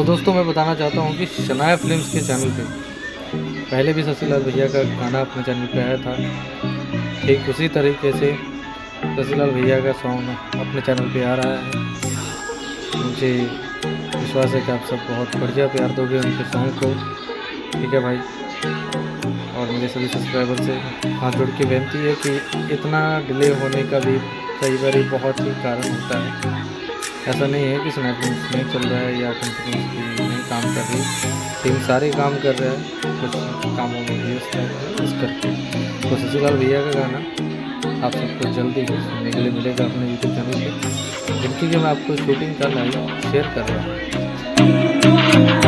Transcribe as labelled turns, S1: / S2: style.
S1: दोस्तों मैं बताना चाहता हूँ कि शनाया फ़िल्म्स के चैनल पे पहले भी शशिलाल भैया का गाना अपने चैनल पे आया था। ठीक उसी तरीके से शशिलाल भैया का सॉन्ग अपने चैनल पे आ रहा है। मुझे विश्वास है कि आप सब बहुत बढ़िया प्यार दोगे उनके सॉन्ग को। ठीक है भाई, और मेरे सभी सब्सक्राइबर से हाथ जोड़ के बेनती है कि इतना डिले होने का भी कई बार बहुत ही कारण होता है। ऐसा नहीं है कि शनाया फ़िल्म्स नहीं चल रहा है या कंपनी उसकी नहीं काम कर रही, टीम सारे काम कर रहा है, कुछ कामों में व्यस्त है इस करके। तो शशिलाल भैया का गाना आप सबको जल्दी ही सुनने के लिए मिलेगा अपने यूट्यूब चैनल पे, जिनकी कि मैं आपको शूटिंग का लाइव शेयर कर रहा हूँ।